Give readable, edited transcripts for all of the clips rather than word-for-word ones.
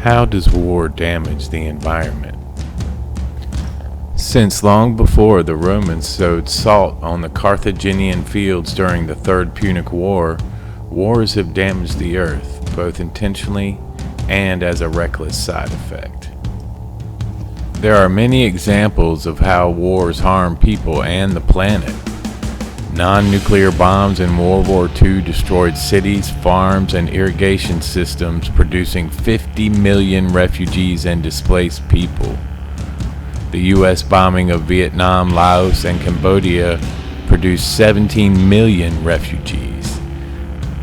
How does war damage the environment? Since long before the Romans sowed salt on the Carthaginian fields during the Third Punic War, wars have damaged the earth, both intentionally and as a reckless side effect. There are many examples of how wars harm people and the planet. Non-nuclear bombs in World War II destroyed cities, farms, and irrigation systems, producing 50 million refugees and displaced people. The U.S. bombing of Vietnam, Laos, and Cambodia produced 17 million refugees.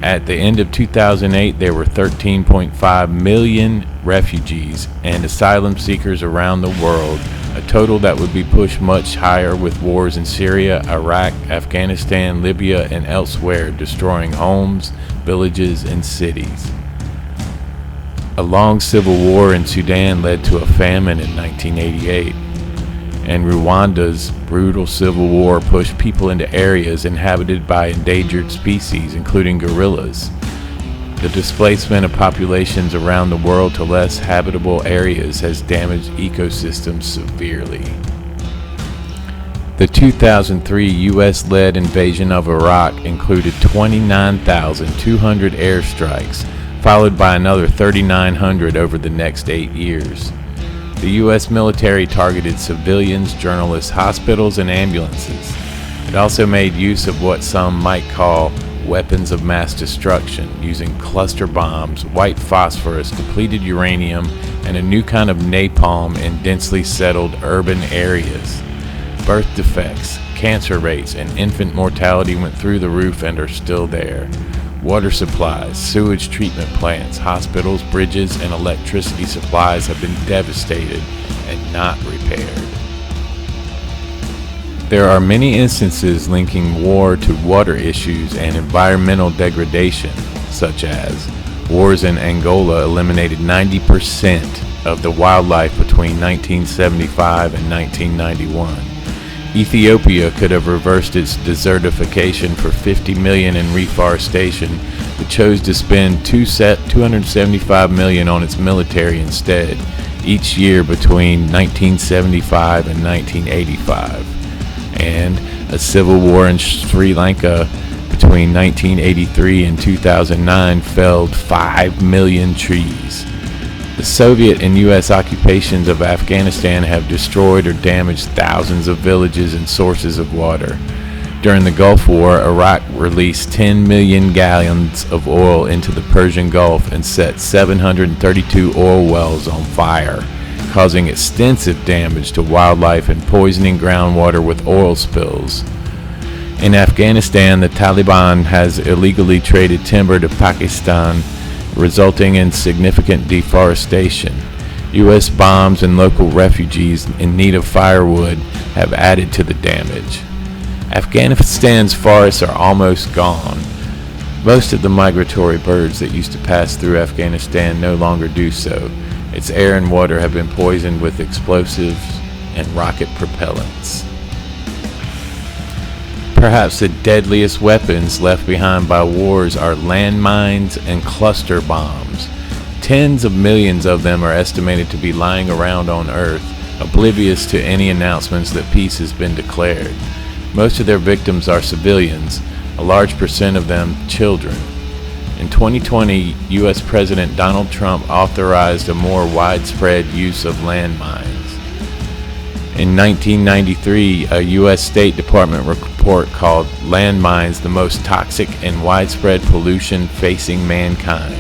At the end of 2008, there were 13.5 million refugees and asylum seekers around the world, a total that would be pushed much higher with wars in Syria, Iraq, Afghanistan, Libya, and elsewhere, destroying homes, villages, and cities. A long civil war in Sudan led to a famine in 1988, and Rwanda's brutal civil war pushed people into areas inhabited by endangered species, including gorillas. The displacement of populations around the world to less habitable areas has damaged ecosystems severely. The 2003 U.S.-led invasion of Iraq included 29,200 airstrikes, followed by another 3,900 over the next 8 years. The U.S. military targeted civilians, journalists, hospitals, and ambulances. It also made use of what some might call weapons of mass destruction, using cluster bombs, white phosphorus, depleted uranium, and a new kind of napalm in densely settled urban areas. Birth defects, cancer rates, and infant mortality went through the roof and are still there. Water supplies, sewage treatment plants, hospitals, bridges, and electricity supplies have been devastated and not repaired. There are many instances linking war to water issues and environmental degradation, such as wars in Angola eliminated 90% of the wildlife between 1975 and 1991. Ethiopia could have reversed its desertification for $50 million in reforestation, but chose to spend $275 million on its military instead, each year between 1975 and 1985. And a civil war in Sri Lanka between 1983 and 2009 felled 5 million trees. The Soviet and U.S. occupations of Afghanistan have destroyed or damaged thousands of villages and sources of water. During the Gulf War, Iraq released 10 million gallons of oil into the Persian Gulf and set 732 oil wells on fire, causing extensive damage to wildlife and poisoning groundwater with oil spills. In Afghanistan, the Taliban has illegally traded timber to Pakistan, resulting in significant deforestation. U.S. bombs and local refugees in need of firewood have added to the damage. Afghanistan's forests are almost gone. Most of the migratory birds that used to pass through Afghanistan no longer do so. Its air and water have been poisoned with explosives and rocket propellants. Perhaps the deadliest weapons left behind by wars are landmines and cluster bombs. Tens of millions of them are estimated to be lying around on Earth, oblivious to any announcements that peace has been declared. Most of their victims are civilians, a large percent of them children. In 2020, U.S. President Donald Trump authorized a more widespread use of landmines. In 1993, a U.S. State Department report called landmines the most toxic and widespread pollution facing mankind.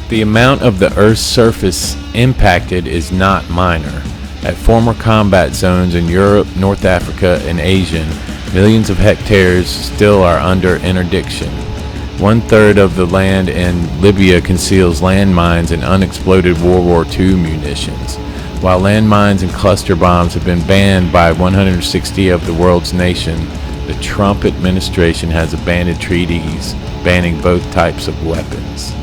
The amount of the Earth's surface impacted is not minor. At former combat zones in Europe, North Africa, and Asia, millions of hectares still are under interdiction. 1/3 of the land in Libya conceals landmines and unexploded World War II munitions. While landmines and cluster bombs have been banned by 160 of the world's nations, the Trump administration has abandoned treaties banning both types of weapons.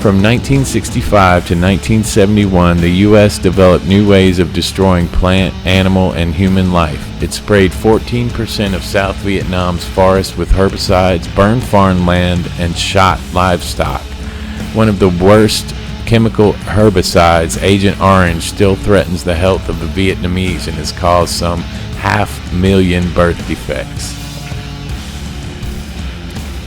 From 1965 to 1971, the U.S. developed new ways of destroying plant, animal, and human life. It sprayed 14% of South Vietnam's forests with herbicides, burned farmland, and shot livestock. One of the worst chemical herbicides, Agent Orange, still threatens the health of the Vietnamese and has caused some 500,000 birth defects.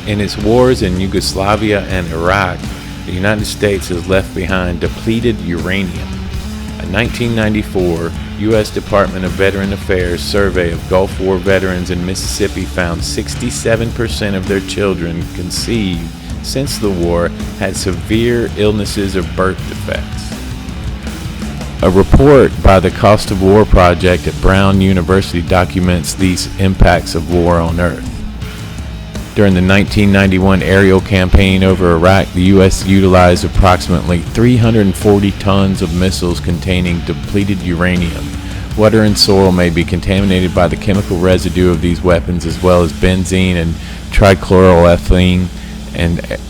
In its wars in Yugoslavia and Iraq, the United States has left behind depleted uranium. A 1994 U.S. Department of Veteran Affairs survey of Gulf War veterans in Mississippi found 67% of their children conceived since the war had severe illnesses or birth defects. A report by the Cost of War Project at Brown University documents these impacts of war on Earth. During the 1991 aerial campaign over Iraq, the U.S. utilized approximately 340 tons of missiles containing depleted uranium. Water and soil may be contaminated by the chemical residue of these weapons, as well as benzene and trichloroethylene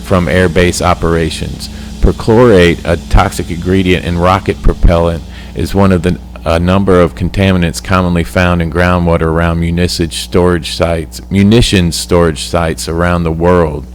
from air base operations. Perchlorate, a toxic ingredient in rocket propellant, is one of a number of contaminants commonly found in groundwater around munitions storage sites around the world.